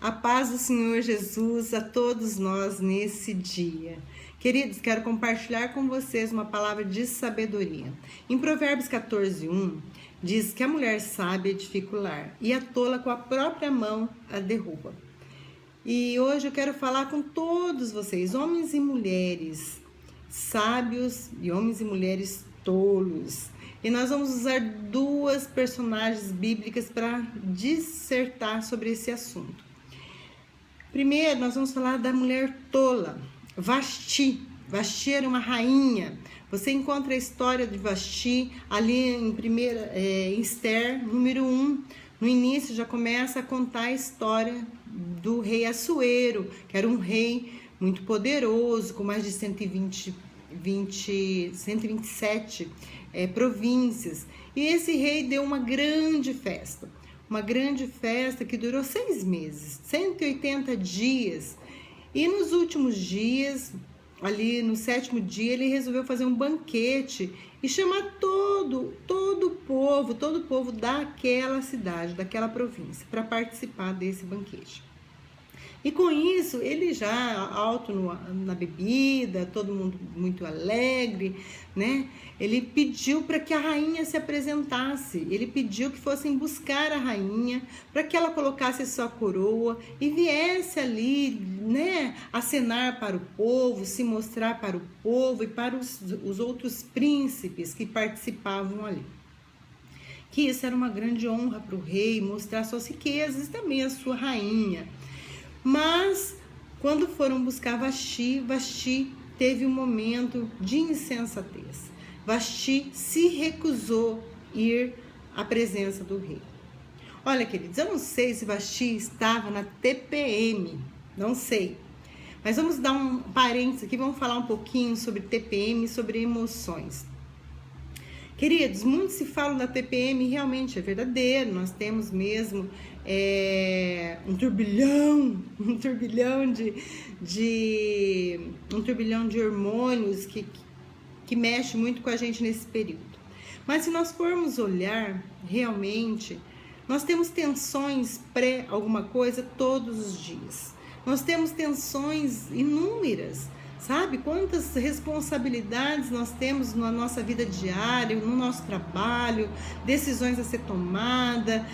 A paz do Senhor Jesus a todos nós nesse dia. Queridos, quero compartilhar com vocês uma palavra de sabedoria. Em Provérbios 14:1, diz que a mulher sábia edifica o lar e a tola com a própria mão a derruba. E hoje eu quero falar com todos vocês, homens e mulheres sábios e homens e mulheres tolos. E nós vamos usar duas personagens bíblicas para dissertar sobre esse assunto. Primeiro, nós vamos falar da mulher tola, Vasti. Vasti era uma rainha. Você encontra a história de Vasti ali em Esther, número 1. No início já começa a contar a história do rei Assuero, que era um rei muito poderoso, com mais de 127 províncias. E esse rei deu uma grande festa que durou 6 meses, 180 dias. E nos últimos dias, ali no 7º dia, ele resolveu fazer um banquete e chamar todo o povo daquela cidade, daquela província, para participar desse banquete. E com isso, ele já alto na bebida, todo mundo muito alegre, né? Ele pediu para que a rainha se apresentasse, ele pediu que fossem buscar a rainha, para que ela colocasse sua coroa e viesse ali, né, acenar para o povo, se mostrar para o povo e para os outros príncipes que participavam ali. Que isso era uma grande honra para o rei, mostrar suas riquezas e também a sua rainha. Mas, quando foram buscar Vasti teve um momento de insensatez. Vasti se recusou a ir à presença do rei. Olha, queridos, eu não sei se Vasti estava na TPM, não sei. Mas vamos dar um parênteses aqui, vamos falar um pouquinho sobre TPM e sobre emoções. Queridos, muito se fala da TPM, realmente é verdadeiro, nós temos mesmo um turbilhão de hormônios que mexe muito com a gente nesse período. Mas se nós formos olhar, realmente, nós temos tensões pré alguma coisa todos os dias. Nós temos tensões inúmeras. Sabe quantas responsabilidades nós temos na nossa vida diária, no nosso trabalho, decisões a ser tomada,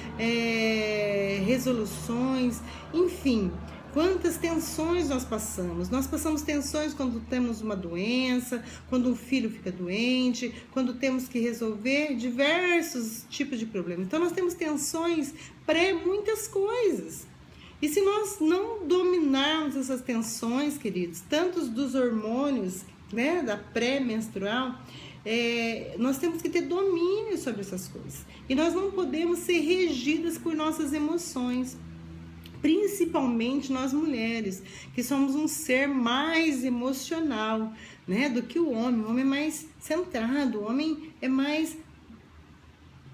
resoluções, enfim, quantas tensões nós passamos. Nós passamos tensões quando temos uma doença, quando um filho fica doente, quando temos que resolver diversos tipos de problemas. Então nós temos tensões pré muitas coisas. E se nós não dominarmos essas tensões, queridos, tanto dos hormônios, né, da pré-menstrual, nós temos que ter domínio sobre essas coisas. E nós não podemos ser regidas por nossas emoções, principalmente nós mulheres, que somos um ser mais emocional, né, do que o homem. O homem é mais centrado, o homem é mais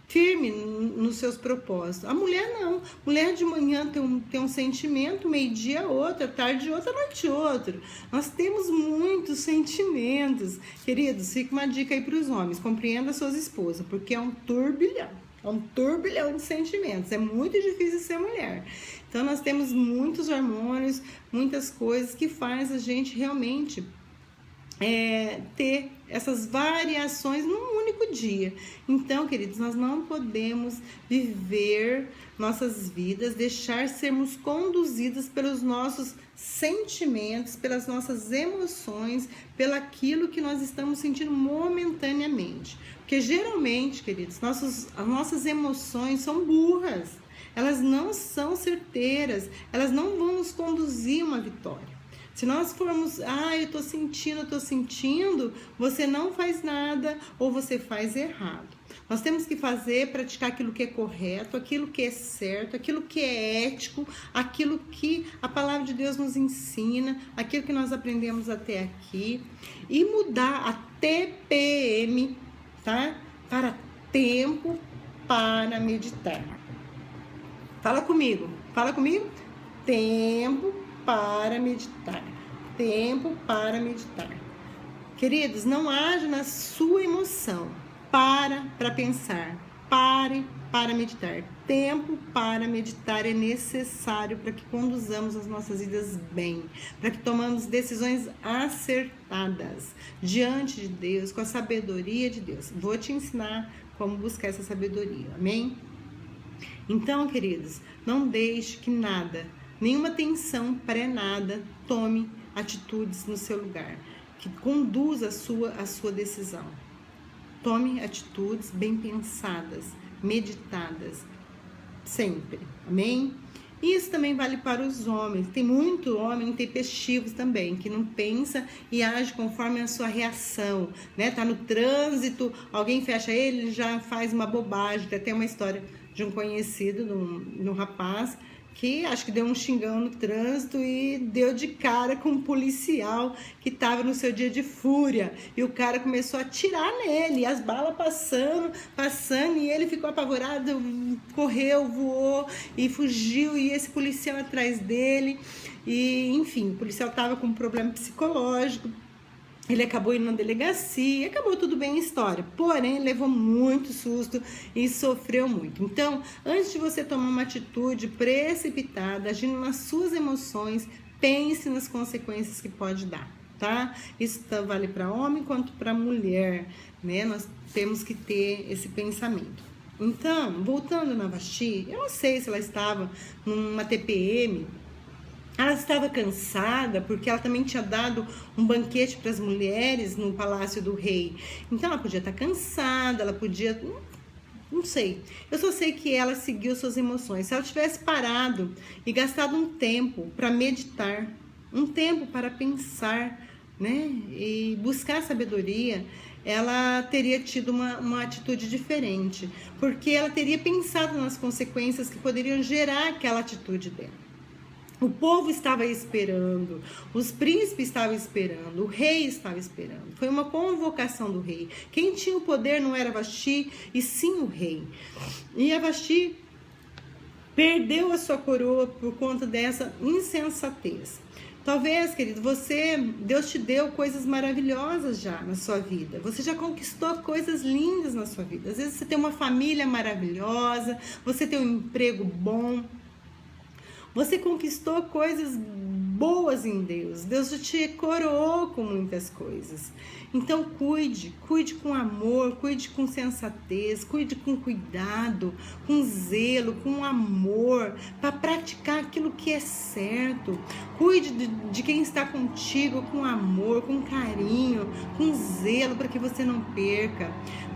firme nos seus propósitos. A mulher não. Mulher de manhã tem um sentimento, meio-dia outro, tarde outro, noite outro. Nós temos muitos sentimentos. Queridos, fica uma dica aí para os homens. Compreenda suas esposas, porque é um turbilhão. É um turbilhão de sentimentos. É muito difícil ser mulher. Então, nós temos muitos hormônios, muitas coisas que faz a gente realmente ter essas variações num único dia. Então, queridos, nós não podemos viver nossas vidas, deixar sermos conduzidas pelos nossos sentimentos, pelas nossas emoções, pelaquilo que nós estamos sentindo momentaneamente. Porque geralmente, queridos, as nossas emoções são burras, elas não são certeiras, elas não vão nos conduzir a uma vitória. Se nós formos, eu tô sentindo, você não faz nada ou você faz errado. Nós temos que praticar aquilo que é correto, aquilo que é certo, aquilo que é ético, aquilo que a palavra de Deus nos ensina, aquilo que nós aprendemos até aqui e mudar a TPM, tá? Para tempo para meditar. Fala comigo. Tempo para meditar. Tempo para meditar. Queridos, não haja na sua emoção. Para pensar. Pare para meditar. tempo para meditar é necessário para que conduzamos as nossas vidas bem, para que tomamos decisões acertadas diante de Deus, com a sabedoria de Deus. Vou te ensinar como buscar essa sabedoria, amém? Então, queridos, não deixe que nada, nenhuma tensão pré-nada, tome atitudes no seu lugar, que conduza a sua decisão. Tome atitudes bem pensadas, meditadas, sempre, amém? Isso também vale para os homens. Tem muito homem intempestivo também, que não pensa e age conforme a sua reação, né? Tá no trânsito, alguém fecha ele já faz uma bobagem. Tem até uma história de um conhecido, de um rapaz, que acho que deu um xingão no trânsito e deu de cara com um policial que estava no seu dia de fúria. E o cara começou a atirar nele, e as balas passando, e ele ficou apavorado, correu, voou e fugiu, e esse policial atrás dele. E, enfim, o policial estava com um problema psicológico. Ele acabou indo na delegacia, acabou tudo bem a história, porém levou muito susto e sofreu muito. Então, antes de você tomar uma atitude precipitada, agindo nas suas emoções, pense nas consequências que pode dar, tá? Isso vale para homem quanto para mulher, né? Nós temos que ter esse pensamento. Então, voltando na Vasti, eu não sei se ela estava numa TPM. Ela estava cansada porque ela também tinha dado um banquete para as mulheres no palácio do rei. Então ela podia estar cansada, ela podia... Não sei. Eu só sei que ela seguiu suas emoções. Se ela tivesse parado e gastado um tempo para meditar, um tempo para pensar, né? E buscar sabedoria, ela teria tido uma atitude diferente. Porque ela teria pensado nas consequências que poderiam gerar aquela atitude dela. O povo estava esperando, os príncipes estavam esperando, o rei estava esperando. Foi uma convocação do rei. Quem tinha o poder não era Vasti, e sim o rei. E a Vasti perdeu a sua coroa por conta dessa insensatez. Talvez, querido, Deus te deu coisas maravilhosas já na sua vida. Você já conquistou coisas lindas na sua vida. Às vezes você tem uma família maravilhosa, você tem um emprego bom. Você conquistou coisas boas em Deus. Deus te coroou com muitas coisas. Então cuide com amor, cuide com sensatez, cuide com cuidado, com zelo, com amor, para praticar aquilo que é certo. Cuide de quem está contigo com amor, com carinho, com zelo, para que você não perca.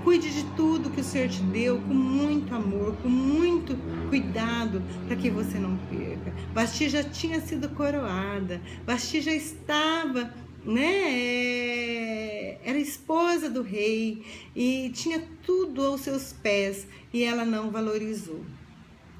Cuide de tudo que o Senhor te deu com muito amor, com muito cuidado, para que você não perca. Vasti já tinha sido coroada, Vasti já estava, né? Era esposa do rei e tinha tudo aos seus pés e ela não valorizou.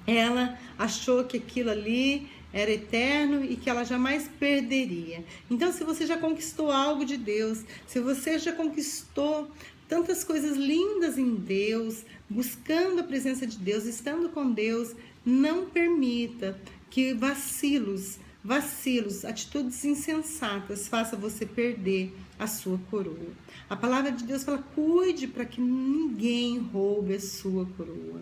Ela achou que aquilo ali era eterno e que ela jamais perderia. Então, se você já conquistou algo de Deus, se você já conquistou tantas coisas lindas em Deus, buscando a presença de Deus, estando com Deus, não permita que vacilos, atitudes insensatas façam você perder a sua coroa. A palavra de Deus fala, cuide para que ninguém roube a sua coroa.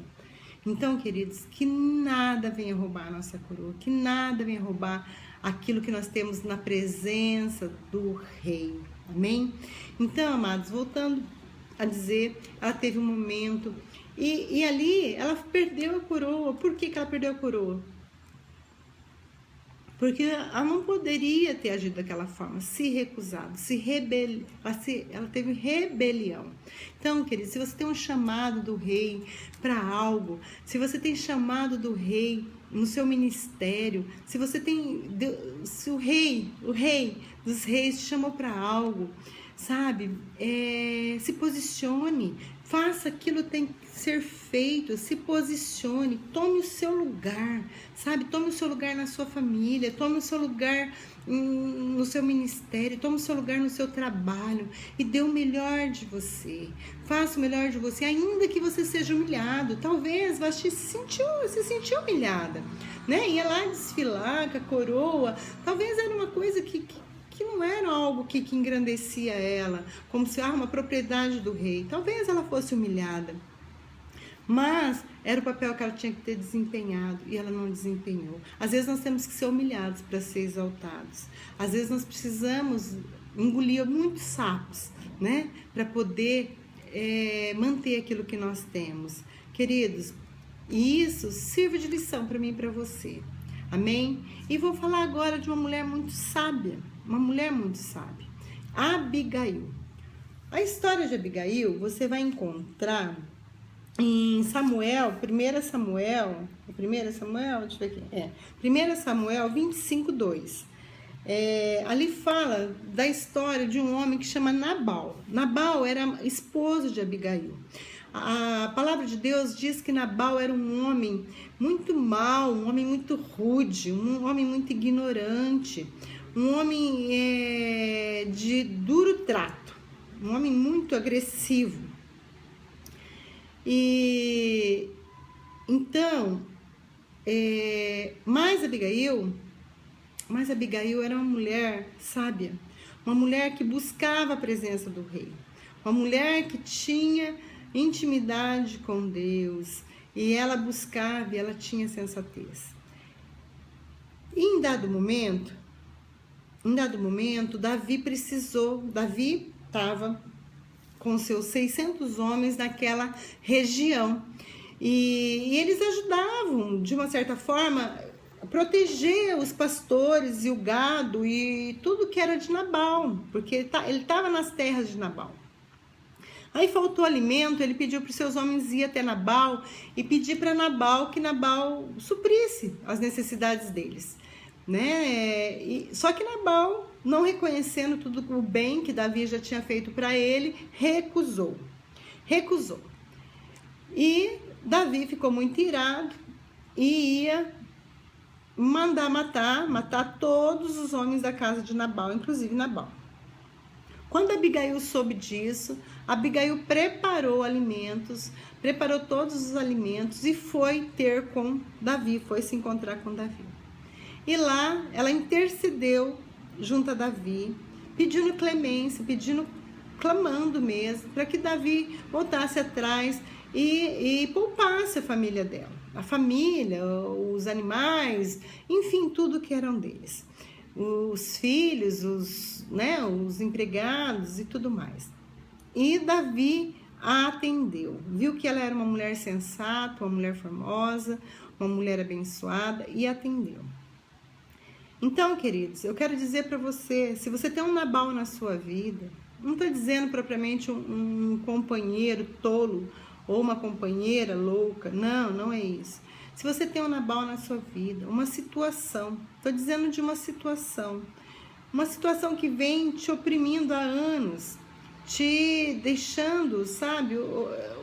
Então, queridos, que nada venha roubar a nossa coroa, que nada venha roubar aquilo que nós temos na presença do rei. Amém? Então, amados, voltando a dizer, ela teve um momento e ali ela perdeu a coroa. Por que ela perdeu a coroa? Porque ela não poderia ter agido daquela forma, se recusado, ela teve rebelião. Então, querido, se você tem um chamado do rei para algo, se você tem chamado do rei no seu ministério, se o rei dos reis te chamou para algo, sabe, se posicione, faça aquilo que tem que ser feito, se posicione, tome o seu lugar, sabe, tome o seu lugar na sua família, tome o seu lugar no seu ministério, tome o seu lugar no seu trabalho e dê o melhor de você, faça o melhor de você, ainda que você seja humilhado. Talvez Vasti se sentiu humilhada, né, ia lá desfilar com a coroa, talvez era uma coisa que não era algo que engrandecia ela, como se uma propriedade do rei. Talvez ela fosse humilhada, mas era o papel que ela tinha que ter desempenhado e ela não desempenhou. Às vezes nós temos que ser humilhados para ser exaltados. Às vezes nós precisamos engolir muitos sapos, né? Para poder manter aquilo que nós temos. Queridos, e isso sirva de lição para mim e para você. Amém? E vou falar agora de uma mulher muito sábia. Uma mulher muito sábia. Abigail. A história de Abigail você vai encontrar em Samuel, 1 Samuel, deixa eu ver aqui, 1 Samuel 25:2. Ali fala da história de um homem que chama Nabal. Nabal era esposo de Abigail. A palavra de Deus diz que Nabal era um homem muito mau, um homem muito rude, um homem muito ignorante, um homem de duro trato, um homem muito agressivo. E então, mas Abigail era uma mulher sábia, uma mulher que buscava a presença do rei, uma mulher que tinha intimidade com Deus, e ela buscava e ela tinha sensatez. E em dado momento, Davi estava com seus 600 homens naquela região, e eles ajudavam, de uma certa forma, a proteger os pastores e o gado e tudo que era de Nabal, porque ele estava nas terras de Nabal. Aí faltou alimento, ele pediu para os seus homens ir até Nabal e pedir para Nabal que Nabal suprisse as necessidades deles, né? Só que Nabal, não reconhecendo tudo o bem que Davi já tinha feito para ele, recusou. E Davi ficou muito irado e ia mandar matar todos os homens da casa de Nabal, inclusive Nabal. Quando Abigail soube disso, Abigail preparou todos os alimentos e foi ter com Davi, foi se encontrar com Davi. E lá ela intercedeu junto a Davi, pedindo clemência, clamando mesmo, para que Davi voltasse atrás e poupasse a família dela. A família, os animais, enfim, tudo que eram deles. Os filhos, os empregados e tudo mais. E Davi a atendeu, viu que ela era uma mulher sensata, uma mulher formosa, uma mulher abençoada, e atendeu. Então, queridos, eu quero dizer para você, se você tem um Nabal na sua vida, não estou dizendo propriamente um companheiro tolo ou uma companheira louca, não é isso. Se você tem um Nabal na sua vida, uma situação, estou dizendo de uma situação que vem te oprimindo há anos, te deixando,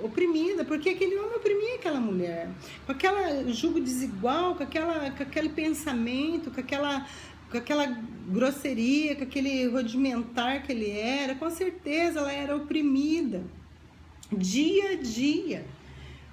oprimida, porque aquele homem oprimia aquela mulher, com aquele jugo desigual, com aquele pensamento, com aquela grosseria, com aquele rudimentar que ele era, com certeza ela era oprimida, dia a dia.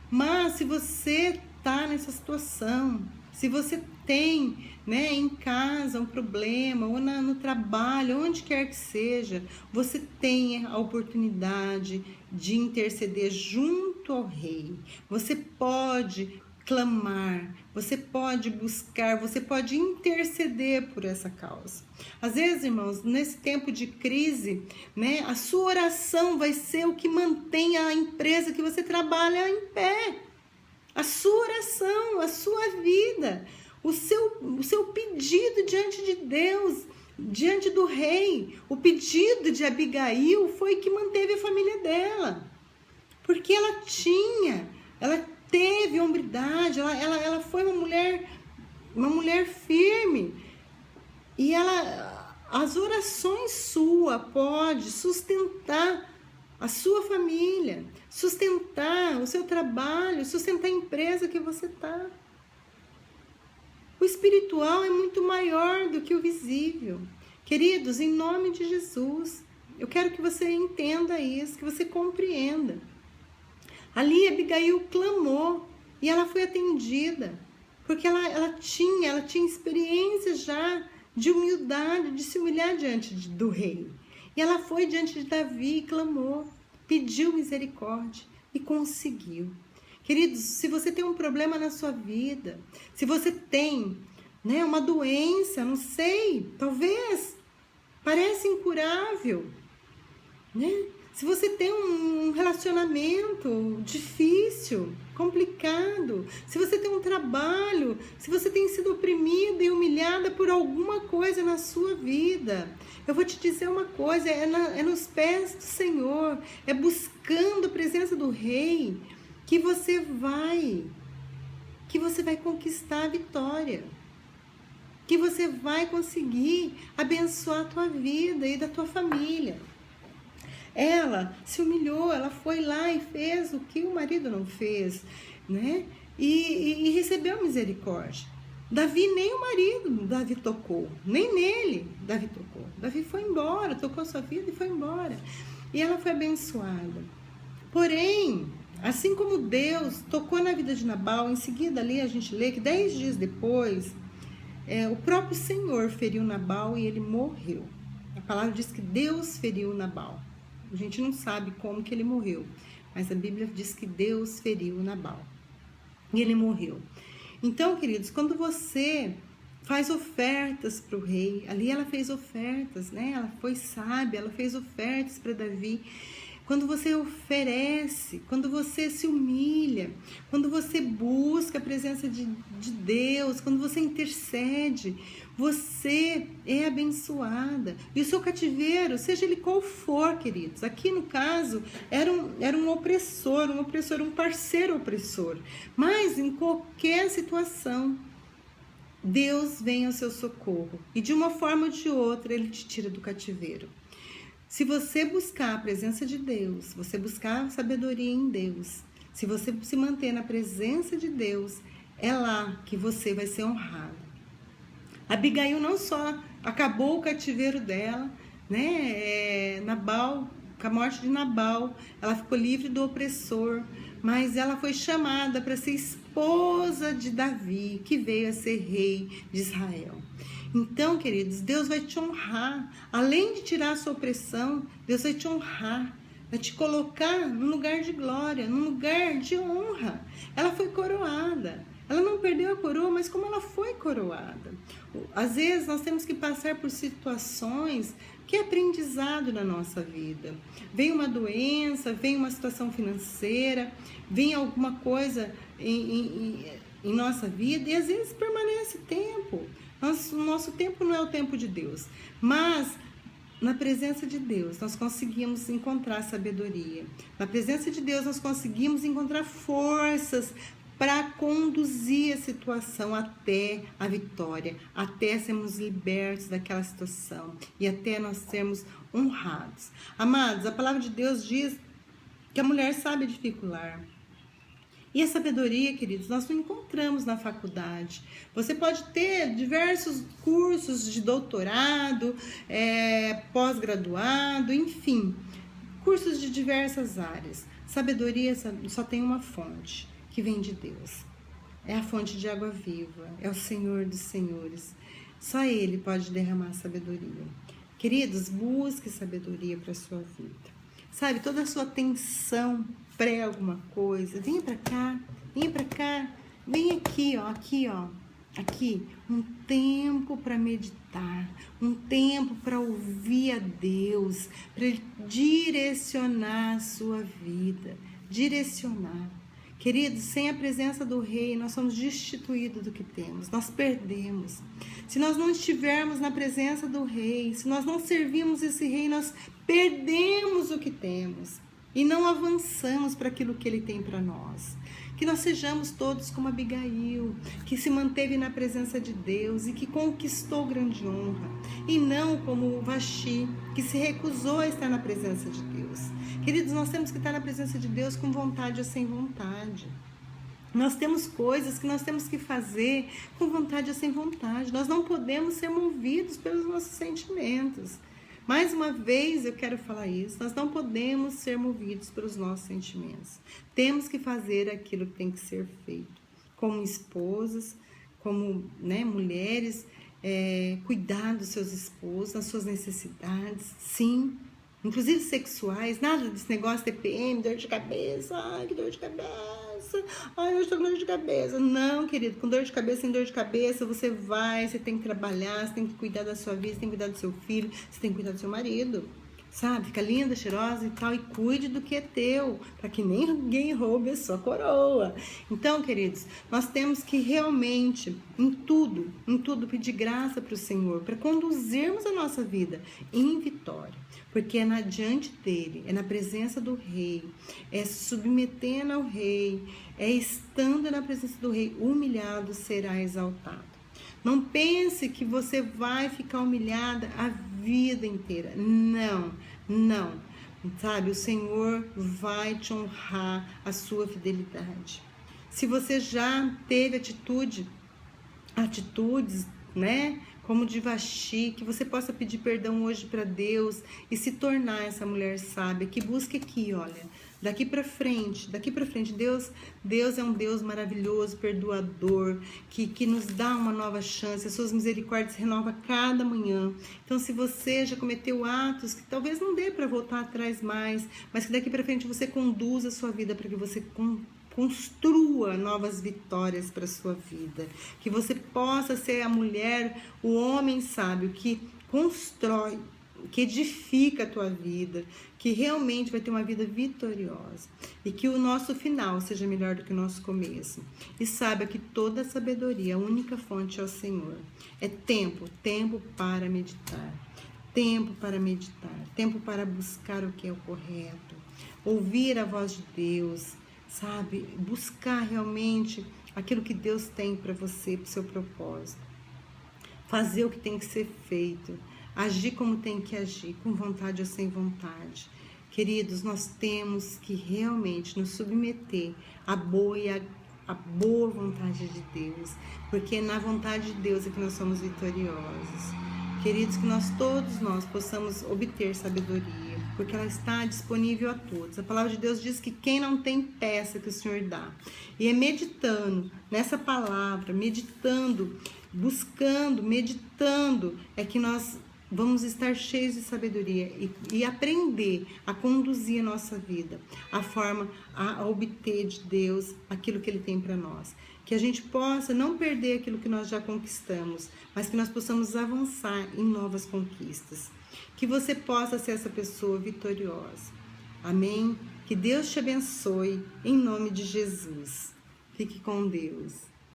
Mas se você está nessa situação, se você tem, em casa um problema, ou no trabalho, onde quer que seja, você tenha a oportunidade de interceder junto ao rei. Você pode clamar, você pode buscar, você pode interceder por essa causa. Às vezes, irmãos, nesse tempo de crise, a sua oração vai ser o que mantém a empresa que você trabalha em pé. A sua oração, a sua vida, o seu pedido diante de Deus, diante do rei. O pedido de Abigail foi que manteve a família dela, porque ela teve hombridade, ela foi uma mulher firme, e as orações suas podem sustentar a sua família, sustentar o seu trabalho, sustentar a empresa que você está. O espiritual é muito maior do que o visível. Queridos, em nome de Jesus, eu quero que você entenda isso, que você compreenda. Ali Abigail clamou e ela foi atendida, porque ela tinha experiência já de humildade, de se humilhar diante do rei. E ela foi diante de Davi e clamou, pediu misericórdia e conseguiu. Queridos, se você tem um problema na sua vida, se você tem, né, uma doença, não sei, talvez parece incurável, né? Se você tem um relacionamento difícil, complicado, se você tem um trabalho, se você tem sido oprimida e humilhada por alguma coisa na sua vida, eu vou te dizer uma coisa, é nos pés do Senhor, é buscando a presença do Rei que você vai conquistar a vitória, que você vai conseguir abençoar a tua vida e da tua família. Ela se humilhou, ela foi lá e fez o que o marido não fez, né? E recebeu misericórdia. Davi, nem o marido Davi tocou, nem nele Davi tocou. Davi foi embora, tocou sua vida e foi embora. E ela foi abençoada. Porém, assim como Deus tocou na vida de Nabal, em seguida ali a gente lê que 10 dias depois, o próprio Senhor feriu Nabal e ele morreu. A palavra diz que Deus feriu Nabal. A gente não sabe como que ele morreu, mas a Bíblia diz que Deus feriu Nabal e ele morreu. Então, queridos, quando você faz ofertas para o rei, ali ela fez ofertas, né? Ela foi sábia, ela fez ofertas para Davi. Quando você oferece, quando você se humilha, quando você busca a presença de Deus, quando você intercede, você é abençoada. E o seu cativeiro, seja ele qual for, queridos, aqui no caso era um opressor, um parceiro opressor. Mas em qualquer situação, Deus vem ao seu socorro. E de uma forma ou de outra, Ele te tira do cativeiro. Se você buscar a presença de Deus, você buscar sabedoria em Deus, se você se manter na presença de Deus, é lá que você vai ser honrado. Abigail não só acabou o cativeiro dela, né? Nabal, com a morte de Nabal, ela ficou livre do opressor, mas ela foi chamada para ser esposa de Davi, que veio a ser rei de Israel. Então, queridos, Deus vai te honrar. Além de tirar a sua opressão, Deus vai te honrar, vai te colocar num lugar de glória, num lugar de honra. Ela foi coroada. Ela não perdeu a coroa, mas como ela foi coroada. Às vezes nós temos que passar por situações que é aprendizado na nossa vida. Vem uma doença, vem uma situação financeira, vem alguma coisa em nossa vida e às vezes permanece tempo. O nosso tempo não é o tempo de Deus, mas na presença de Deus nós conseguimos encontrar sabedoria. Na presença de Deus nós conseguimos encontrar forças para conduzir a situação até a vitória, até sermos libertos daquela situação e até nós sermos honrados. Amados, a palavra de Deus diz que a mulher sabe edificar. E a sabedoria, queridos, nós não encontramos na faculdade. Você pode ter diversos cursos de doutorado, pós-graduado, enfim, cursos de diversas áreas. Sabedoria só tem uma fonte, que vem de Deus. É a fonte de água viva, é o Senhor dos Senhores. Só Ele pode derramar sabedoria. Queridos, busque sabedoria para a sua vida. Sabe, toda a sua atenção pré alguma coisa, venha para cá, vem aqui, aqui, um tempo para meditar, um tempo para ouvir a Deus, para Ele direcionar a sua vida, direcionar. Queridos, sem a presença do Rei, nós somos destituídos do que temos, nós perdemos. Se nós não estivermos na presença do Rei, se nós não servirmos esse Rei, nós perdemos o que temos e não avançamos para aquilo que Ele tem para nós. Que nós sejamos todos como Abigail, que se manteve na presença de Deus e que conquistou grande honra, e não como Vaxi, que se recusou a estar na presença de Deus. Queridos, nós temos que estar na presença de Deus com vontade ou sem vontade. Nós temos coisas que nós temos que fazer com vontade ou sem vontade. Nós não podemos ser movidos pelos nossos sentimentos. Mais uma vez eu quero falar isso, nós não podemos ser movidos pelos nossos sentimentos. Temos que fazer aquilo que tem que ser feito. Como esposas, como mulheres, cuidar dos seus esposos, das suas necessidades, sim. Inclusive sexuais, nada desse negócio de TPM, dor de cabeça, ai que dor de cabeça. nossa, ai, eu estou com dor de cabeça. Não, querido, com dor de cabeça, sem dor de cabeça, você tem que trabalhar, você tem que cuidar da sua vida, você tem que cuidar do seu filho, você tem que cuidar do seu marido. Sabe, fica linda, cheirosa e tal, e cuide do que é teu, para que ninguém roube a sua coroa. Então, queridos, nós temos que realmente, em tudo, pedir graça para o Senhor, para conduzirmos a nossa vida em vitória, porque é diante dele, é na presença do Rei, é submetendo ao Rei, é estando na presença do Rei, humilhado será exaltado. Não pense que você vai ficar humilhada a vida inteira. Não, não. Sabe, o Senhor vai te honrar a sua fidelidade. Se você já teve atitudes, né, como de Vasti, que você possa pedir perdão hoje para Deus e se tornar essa mulher sábia, que busque aqui, olha, daqui para frente, Deus é um Deus maravilhoso, perdoador, que nos dá uma nova chance, as suas misericórdias se renovam cada manhã. Então, se você já cometeu atos que talvez não dê para voltar atrás mais, mas que daqui para frente você conduza a sua vida para que você construa novas vitórias para a sua vida, que você possa ser a mulher, o homem sábio que constrói, que edifica a tua vida, que realmente vai ter uma vida vitoriosa e que o nosso final seja melhor do que o nosso começo. E saiba que toda sabedoria, a única fonte é o Senhor. É tempo para meditar, tempo para buscar o que é o correto, ouvir a voz de Deus, sabe? Buscar realmente aquilo que Deus tem para você, para o seu propósito. Fazer o que tem que ser feito. Agir como tem que agir, com vontade ou sem vontade. Queridos, nós temos que realmente nos submeter à boa vontade de Deus. Porque é na vontade de Deus é que nós somos vitoriosos. Queridos, que todos nós possamos obter sabedoria, porque ela está disponível a todos. A palavra de Deus diz que quem não tem, peça, que o Senhor dá. E é meditando nessa palavra, meditando, é que nós vamos estar cheios de sabedoria e aprender a conduzir a nossa vida, a obter de Deus aquilo que Ele tem para nós. Que a gente possa não perder aquilo que nós já conquistamos, mas que nós possamos avançar em novas conquistas. Que você possa ser essa pessoa vitoriosa. Amém? Que Deus te abençoe, em nome de Jesus. Fique com Deus.